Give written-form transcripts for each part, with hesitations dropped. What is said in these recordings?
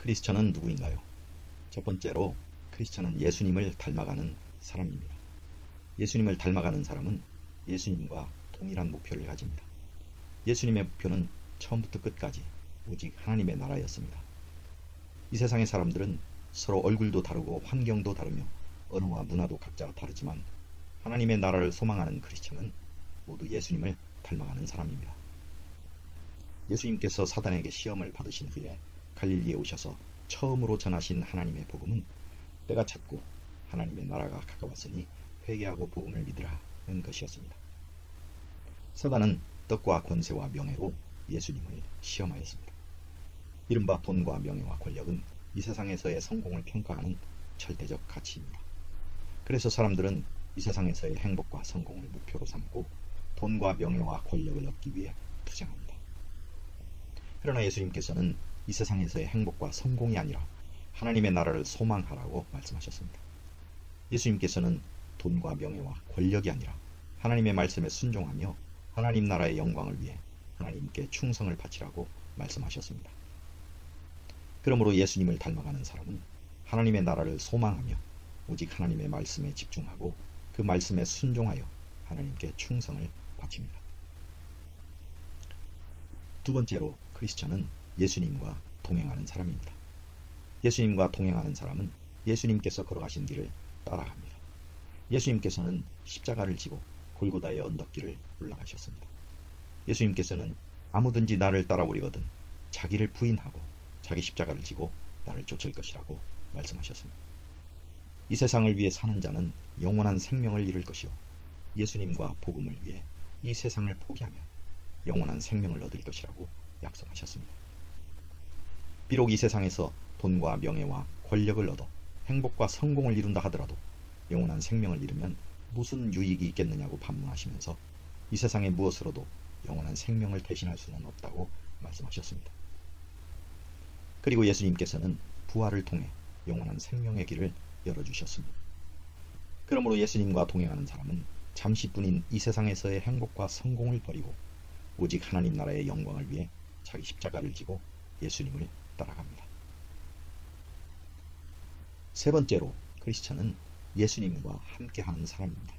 크리스천은 누구인가요? 첫 번째로 크리스천은 예수님을 닮아가는 사람입니다. 예수님을 닮아가는 사람은 예수님과 동일한 목표를 가집니다. 예수님의 목표는 처음부터 끝까지 오직 하나님의 나라였습니다. 이 세상의 사람들은 서로 얼굴도 다르고 환경도 다르며 언어와 문화도 각자 다르지만 하나님의 나라를 소망하는 크리스천은 모두 예수님을 닮아가는 사람입니다. 예수님께서 사단에게 시험을 받으신 후에 갈릴리에 오셔서 처음으로 전하신 하나님의 복음은 때가 찼고 하나님의 나라가 가까웠으니 회개하고 복음을 믿으라는 것이었습니다. 사단은 떡과 권세와 명예로 예수님을 시험하였습니다. 이른바 돈과 명예와 권력은 이 세상에서의 성공을 평가하는 절대적 가치입니다. 그래서 사람들은 이 세상에서의 행복과 성공을 목표로 삼고 돈과 명예와 권력을 얻기 위해 투쟁합니다. 그러나 예수님께서는 이 세상에서의 행복과 성공이 아니라 하나님의 나라를 소망하라고 말씀하셨습니다. 예수님께서는 돈과 명예와 권력이 아니라 하나님의 말씀에 순종하며 하나님 나라의 영광을 위해 하나님께 충성을 바치라고 말씀하셨습니다. 그러므로 예수님을 닮아가는 사람은 하나님의 나라를 소망하며 오직 하나님의 말씀에 집중하고 그 말씀에 순종하여 하나님께 충성을 바칩니다. 두 번째로 크리스천은 예수님과 동행하는 사람입니다. 예수님과 동행하는 사람은 예수님께서 걸어가신 길을 따라갑니다. 예수님께서는 십자가를 지고 골고다의 언덕길을 올라가셨습니다. 예수님께서는 아무든지 나를 따라오려거든 자기를 부인하고 자기 십자가를 지고 나를 쫓을 것이라고 말씀하셨습니다. 이 세상을 위해 사는 자는 영원한 생명을 잃을 것이요 예수님과 복음을 위해 이 세상을 포기하며 영원한 생명을 얻을 것이라고 약속하셨습니다. 비록 이 세상에서 돈과 명예와 권력을 얻어 행복과 성공을 이룬다 하더라도 영원한 생명을 잃으면 무슨 유익이 있겠느냐고 반문하시면서 이 세상의 무엇으로도 영원한 생명을 대신할 수는 없다고 말씀하셨습니다. 그리고 예수님께서는 부활을 통해 영원한 생명의 길을 열어주셨습니다. 그러므로 예수님과 동행하는 사람은 잠시뿐인 이 세상에서의 행복과 성공을 버리고 오직 하나님 나라의 영광을 위해 자기 십자가를 지고 예수님을 따라갑니다. 세 번째로 크리스천은 예수님과 함께하는 사람입니다.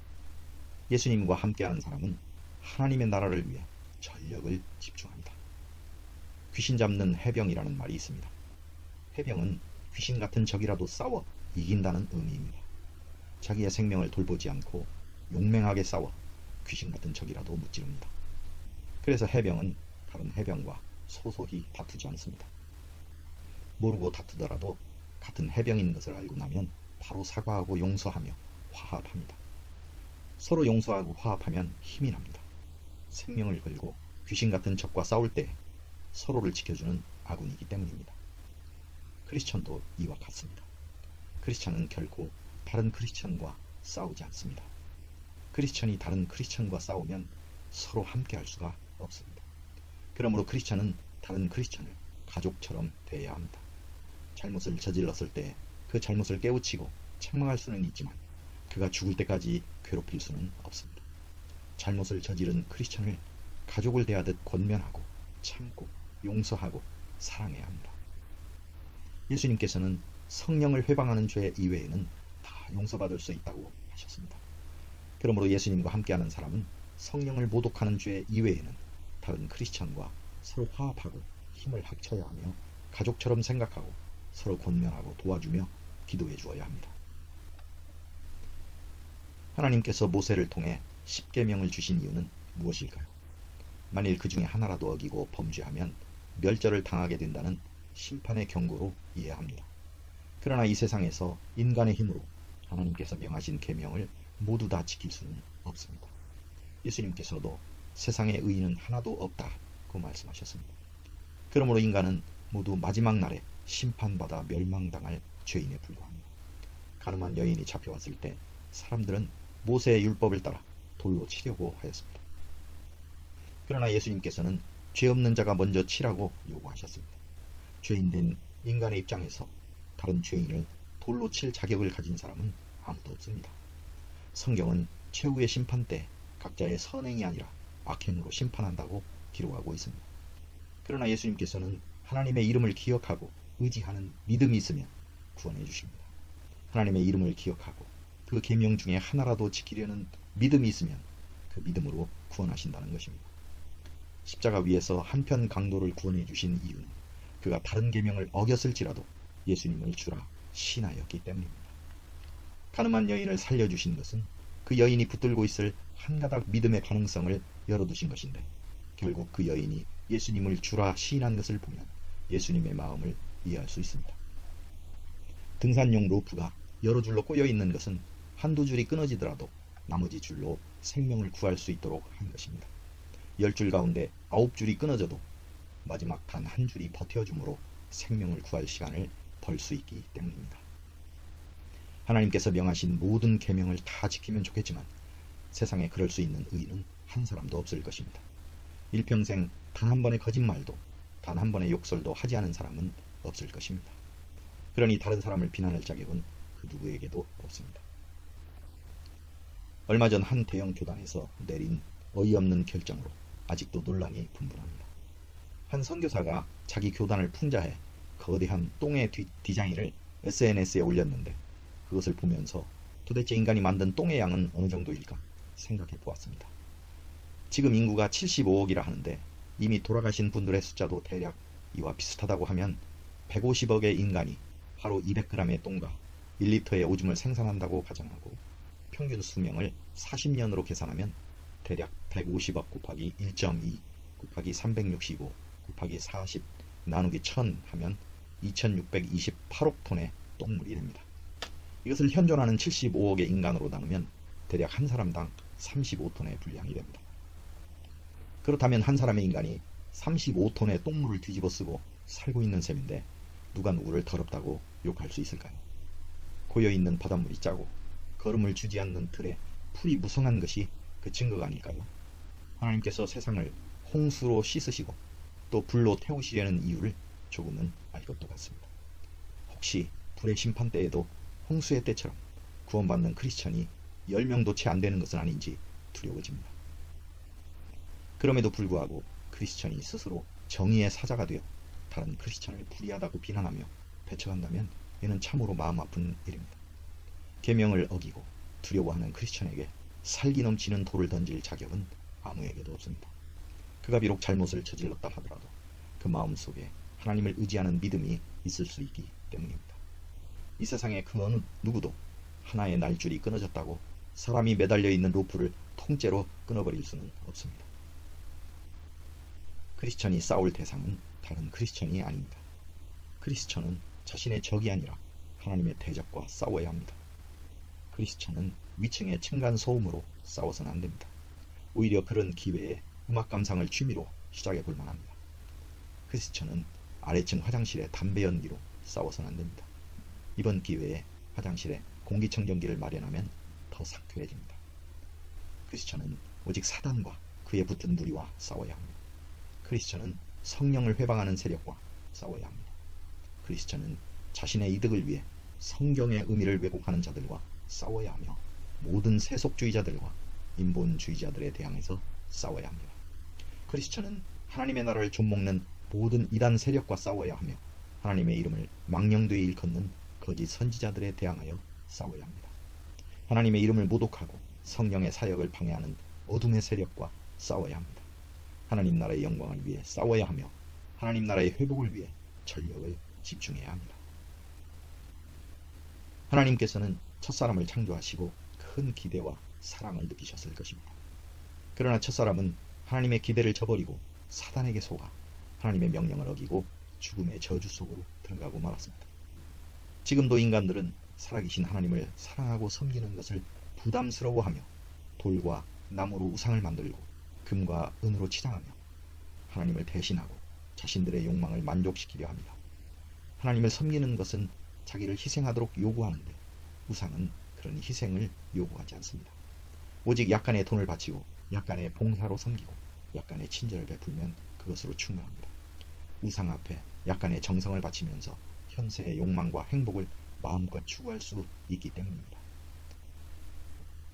예수님과 함께하는 사람은 하나님의 나라를 위해 전력을 집중합니다. 귀신 잡는 해병이라는 말이 있습니다. 해병은 귀신 같은 적이라도 싸워 이긴다는 의미입니다. 자기의 생명을 돌보지 않고 용맹하게 싸워 귀신 같은 적이라도 무찌릅니다. 그래서 해병은 다른 해병과 소소히 다투지 않습니다. 모르고 다투더라도 같은 해병인 것을 알고 나면 바로 사과하고 용서하며 화합합니다. 서로 용서하고 화합하면 힘이 납니다. 생명을 걸고 귀신 같은 적과 싸울 때 서로를 지켜주는 아군이기 때문입니다. 크리스천도 이와 같습니다. 크리스천은 결코 다른 크리스천과 싸우지 않습니다. 크리스천이 다른 크리스천과 싸우면 서로 함께할 수가 없습니다. 그러므로 크리스천은 다른 크리스천을 가족처럼 대해야 합니다. 잘못을 저질렀을 때 그 잘못을 깨우치고 책망할 수는 있지만 그가 죽을 때까지 괴롭힐 수는 없습니다. 잘못을 저지른 크리스천을 가족을 대하듯 권면하고 참고 용서하고 사랑해야 합니다. 예수님께서는 성령을 회방하는 죄 이외에는 다 용서받을 수 있다고 하셨습니다. 그러므로 예수님과 함께하는 사람은 성령을 모독하는 죄 이외에는 다른 크리스천과 서로 화합하고 힘을 합쳐야 하며 가족처럼 생각하고 서로 권면하고 도와주며 기도해 주어야 합니다. 하나님께서 모세를 통해 십계명을 주신 이유는 무엇일까요? 만일 그 중에 하나라도 어기고 범죄하면 멸절을 당하게 된다는 심판의 경고로 이해합니다. 그러나 이 세상에서 인간의 힘으로 하나님께서 명하신 계명을 모두 다 지킬 수는 없습니다. 예수님께서도 세상에 의인은 하나도 없다고 말씀하셨습니다. 그러므로 인간은 모두 마지막 날에 심판받아 멸망당할 죄인에 불과합니다. 가늠한 여인이 잡혀왔을 때 사람들은 모세의 율법을 따라 돌로 치려고 하였습니다. 그러나 예수님께서는 죄 없는 자가 먼저 치라고 요구하셨습니다. 죄인된 인간의 입장에서 다른 죄인을 돌로 칠 자격을 가진 사람은 아무도 없습니다. 성경은 최후의 심판 때 각자의 선행이 아니라 악행으로 심판한다고 기록하고 있습니다. 그러나 예수님께서는 하나님의 이름을 기억하고 의지하는 믿음이 있으면 구원해 주십니다. 하나님의 이름을 기억하고 그 계명 중에 하나라도 지키려는 믿음이 있으면 그 믿음으로 구원하신다는 것입니다. 십자가 위에서 한편 강도를 구원해 주신 이유는 그가 다른 계명을 어겼을지라도 예수님을 주라 신하였기 때문입니다. 가늠한 여인을 살려주신 것은 그 여인이 붙들고 있을 한 가닥 믿음의 가능성을 열어두신 것인데, 결국 그 여인이 예수님을 주라 시인한 것을 보면 예수님의 마음을 이해할 수 있습니다. 등산용 로프가 여러 줄로 꼬여 있는 것은 한두 줄이 끊어지더라도 나머지 줄로 생명을 구할 수 있도록 한 것입니다. 10줄 가운데 9줄이 끊어져도 마지막 단 한 줄이 버텨줌으로 생명을 구할 시간을 벌 수 있기 때문입니다. 하나님께서 명하신 모든 계명을 다 지키면 좋겠지만 세상에 그럴 수 있는 의인은 한 사람도 없을 것입니다. 일평생 단 한 번의 거짓말도 단 한 번의 욕설도 하지 않은 사람은 없을 것입니다. 그러니 다른 사람을 비난할 자격은 그 누구에게도 없습니다. 얼마 전 한 대형 교단에서 내린 어이없는 결정으로 아직도 논란이 분분합니다. 한 선교사가 자기 교단을 풍자해 거대한 똥의 디자인을 SNS에 올렸는데, 그것을 보면서 도대체 인간이 만든 똥의 양은 어느 정도일까 생각해 보았습니다. 지금 인구가 75억이라 하는데 이미 돌아가신 분들의 숫자도 대략 이와 비슷하다고 하면 150억의 인간이 하루 200g의 똥과 1리터의 오줌을 생산한다고 가정하고 평균 수명을 40년으로 계산하면 대략 150억 곱하기 1.2 곱하기 365 곱하기 40 나누기 1000 하면 2628억 톤의 똥물이 됩니다. 이것을 현존하는 75억의 인간으로 나누면 대략 한 사람당 35톤의 분량이 됩니다. 그렇다면 한 사람의 인간이 35톤의 똥물을 뒤집어 쓰고 살고 있는 셈인데 누가 누구를 더럽다고 욕할 수 있을까요? 고여있는 바닷물이 짜고 걸음을 주지 않는 틀에 풀이 무성한 것이 그 증거가 아닐까요? 하나님께서 세상을 홍수로 씻으시고 또 불로 태우시려는 이유를 조금은 알 것도 같습니다. 혹시 불의 심판 때에도 홍수의 때처럼 구원받는 크리스천이 10명도 채 안 되는 것은 아닌지 두려워집니다. 그럼에도 불구하고 크리스천이 스스로 정의의 사자가 되어 다른 크리스천을 불의하다고 비난하며 배척한다면 이는 참으로 마음 아픈 일입니다. 계명을 어기고 두려워하는 크리스천에게 살기 넘치는 돌을 던질 자격은 아무에게도 없습니다. 그가 비록 잘못을 저질렀다 하더라도 그 마음 속에 하나님을 의지하는 믿음이 있을 수 있기 때문입니다. 이 세상에 그 어느 누구도 하나의 날줄이 끊어졌다고 사람이 매달려 있는 로프를 통째로 끊어버릴 수는 없습니다. 크리스천이 싸울 대상은 다른 크리스천이 아닙니다. 크리스천은 자신의 적이 아니라 하나님의 대적과 싸워야 합니다. 크리스천은 위층의 층간소음으로 싸워서는 안 됩니다. 오히려 그런 기회에 음악 감상을 취미로 시작해 볼 만합니다. 크리스천은 아래층 화장실의 담배 연기로 싸워서는 안 됩니다. 이번 기회에 화장실에 공기청정기를 마련하면 더 상쾌해집니다. 크리스천은 오직 사단과 그에 붙은 무리와 싸워야 합니다. 크리스천은 성령을 회방하는 세력과 싸워야 합니다. 크리스천은 자신의 이득을 위해 성경의 의미를 왜곡하는 자들과 싸워야 하며 모든 세속주의자들과 인본주의자들에 대항해서 싸워야 합니다. 크리스천은 하나님의 나라를 좀먹는 모든 이단 세력과 싸워야 하며 하나님의 이름을 망령되이 일컫는 거짓 선지자들에 대항하여 싸워야 합니다. 하나님의 이름을 모독하고 성령의 사역을 방해하는 어둠의 세력과 싸워야 합니다. 하나님 나라의 영광을 위해 싸워야 하며 하나님 나라의 회복을 위해 전력을 집중해야 합니다. 하나님께서는 첫사람을 창조하시고 큰 기대와 사랑을 느끼셨을 것입니다. 그러나 첫사람은 하나님의 기대를 저버리고 사단에게 속아 하나님의 명령을 어기고 죽음의 저주 속으로 들어가고 말았습니다. 지금도 인간들은 살아계신 하나님을 사랑하고 섬기는 것을 부담스러워하며 돌과 나무로 우상을 만들고 금과 은으로 치장하며 하나님을 대신하고 자신들의 욕망을 만족시키려 합니다. 하나님을 섬기는 것은 자기를 희생하도록 요구하는데 우상은 그런 희생을 요구하지 않습니다. 오직 약간의 돈을 바치고 약간의 봉사로 섬기고 약간의 친절을 베풀면 그것으로 충분합니다. 우상 앞에 약간의 정성을 바치면서 현세의 욕망과 행복을 마음껏 추구할 수 있기 때문입니다.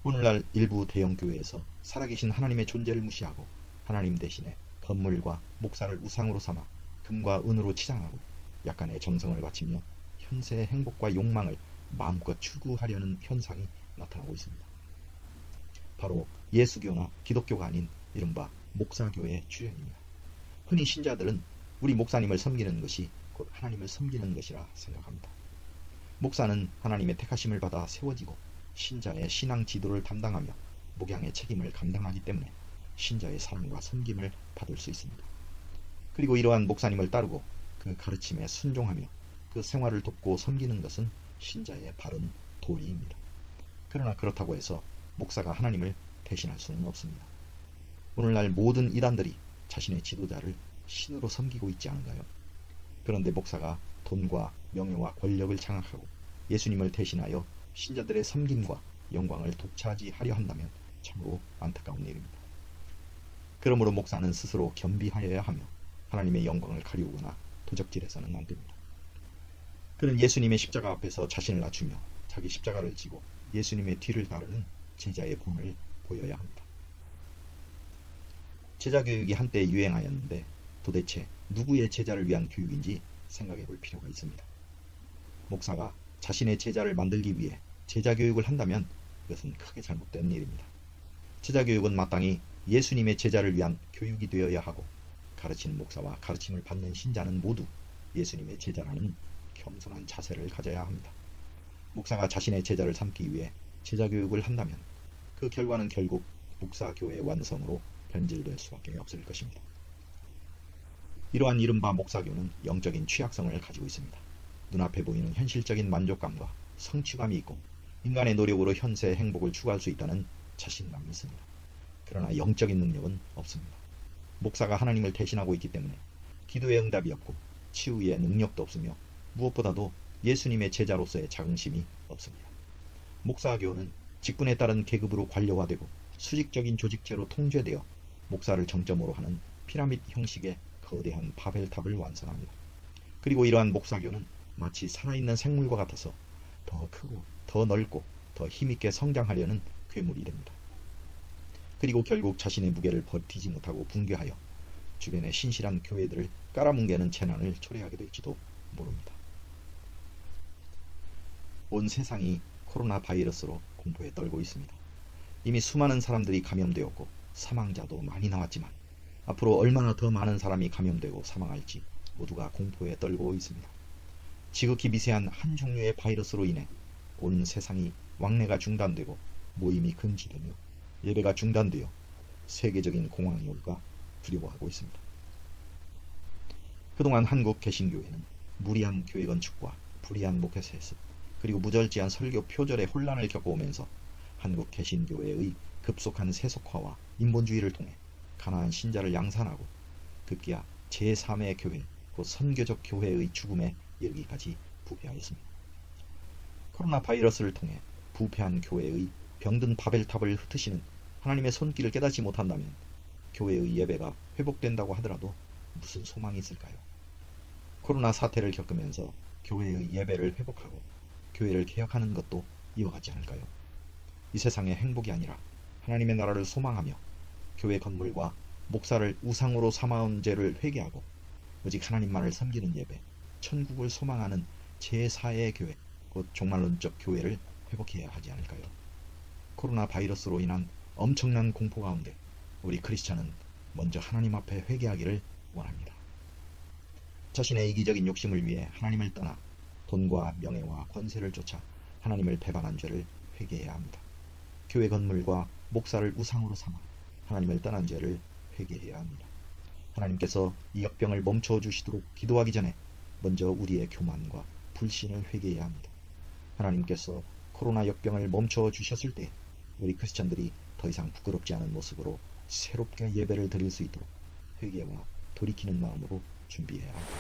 오늘날 일부 대형 교회에서 살아계신 하나님의 존재를 무시하고 하나님 대신에 건물과 목사를 우상으로 삼아 금과 은으로 치장하고 약간의 정성을 바치며 현세의 행복과 욕망을 마음껏 추구하려는 현상이 나타나고 있습니다. 바로 예수교나 기독교가 아닌 이른바 목사교의 주연입니다. 흔히 신자들은 우리 목사님을 섬기는 것이 곧 하나님을 섬기는 것이라 생각합니다. 목사는 하나님의 택하심을 받아 세워지고 신자의 신앙 지도를 담당하며 목양의 책임을 감당하기 때문에 신자의 사랑과 섬김을 받을 수 있습니다. 그리고 이러한 목사님을 따르고 그 가르침에 순종하며 그 생활을 돕고 섬기는 것은 신자의 바른 도리입니다. 그러나 그렇다고 해서 목사가 하나님을 대신할 수는 없습니다. 오늘날 모든 이단들이 자신의 지도자를 신으로 섬기고 있지 않은가요? 그런데 목사가 돈과 명예와 권력을 장악하고 예수님을 대신하여 신자들의 섬김과 영광을 독차지하려 한다면 참으로 안타까운 일입니다. 그러므로 목사는 스스로 겸비하여야 하며 하나님의 영광을 가리우거나 도적질해서는 안 됩니다. 그는 예수님의 십자가 앞에서 자신을 낮추며 자기 십자가를 지고 예수님의 뒤를 따르는 제자의 본을 보여야 합니다. 제자교육이 한때 유행하였는데 도대체 누구의 제자를 위한 교육인지 생각해 볼 필요가 있습니다. 목사가 자신의 제자를 만들기 위해 제자교육을 한다면 이것은 크게 잘못된 일입니다. 제자교육은 마땅히 예수님의 제자를 위한 교육이 되어야 하고 가르치는 목사와 가르침을 받는 신자는 모두 예수님의 제자라는 겸손한 자세를 가져야 합니다. 목사가 자신의 제자를 삼기 위해 제자교육을 한다면 그 결과는 결국 목사교의 완성으로 변질될 수밖에 없을 것입니다. 이러한 이른바 목사교는 영적인 취약성을 가지고 있습니다. 눈앞에 보이는 현실적인 만족감과 성취감이 있고 인간의 노력으로 현세의 행복을 추구할 수 있다는 자신감이 있습니다. 그러나 영적인 능력은 없습니다. 목사가 하나님을 대신하고 있기 때문에 기도의 응답이 없고 치유의 능력도 없으며 무엇보다도 예수님의 제자로서의 자긍심이 없습니다. 목사교는 직분에 따른 계급으로 관료화되고 수직적인 조직체로 통제되어 목사를 정점으로 하는 피라미드 형식의 거대한 바벨탑을 완성합니다. 그리고 이러한 목사교는 마치 살아있는 생물과 같아서 더 크고 더 넓고 더 힘있게 성장하려는 괴물이 됩니다. 그리고 결국 자신의 무게를 버티지 못하고 붕괴하여 주변의 신실한 교회들을 깔아뭉개는 재난을 초래하게 될지도 모릅니다. 온 세상이 코로나 바이러스로 공포에 떨고 있습니다. 이미 수많은 사람들이 감염되었고 사망자도 많이 나왔지만 앞으로 얼마나 더 많은 사람이 감염되고 사망할지 모두가 공포에 떨고 있습니다. 지극히 미세한 한 종류의 바이러스로 인해 온 세상이 왕래가 중단되고 모임이 금지되며 예배가 중단되어 세계적인 공황이 올까 두려워하고 있습니다. 그동안 한국 개신교회는 무리한 교회 건축과 불의한 목회 세습 그리고 무절제한 설교 표절의 혼란을 겪어오면서 한국 개신교회의 급속한 세속화와 인본주의를 통해 가난한 신자를 양산하고 급기야 제3의 교회, 곧 선교적 교회의 죽음에 이르기까지 부패하였습니다. 코로나 바이러스를 통해 부패한 교회의 병든 바벨탑을 흩으시는 하나님의 손길을 깨닫지 못한다면 교회의 예배가 회복된다고 하더라도 무슨 소망이 있을까요? 코로나 사태를 겪으면서 교회의 예배를 회복하고 교회를 개혁하는 것도 이어가지 않을까요? 이 세상의 행복이 아니라 하나님의 나라를 소망하며 교회 건물과 목사를 우상으로 삼아온 죄를 회개하고 오직 하나님만을 섬기는 예배, 천국을 소망하는 제4의 교회, 곧 종말론적 교회를 회복해야 하지 않을까요? 코로나 바이러스로 인한 엄청난 공포 가운데 우리 크리스찬은 먼저 하나님 앞에 회개하기를 원합니다. 자신의 이기적인 욕심을 위해 하나님을 떠나 돈과 명예와 권세를 쫓아 하나님을 배반한 죄를 회개해야 합니다. 교회 건물과 목사를 우상으로 삼아 하나님을 떠난 죄를 회개해야 합니다. 하나님께서 이 역병을 멈춰 주시도록 기도하기 전에 먼저 우리의 교만과 불신을 회개해야 합니다. 하나님께서 코로나 역병을 멈춰 주셨을 때 우리 크리스찬들이 더 이상 부끄럽지 않은 모습으로 새롭게 예배를 드릴 수 있도록 회개와 돌이키는 마음으로 준비해야 합니다.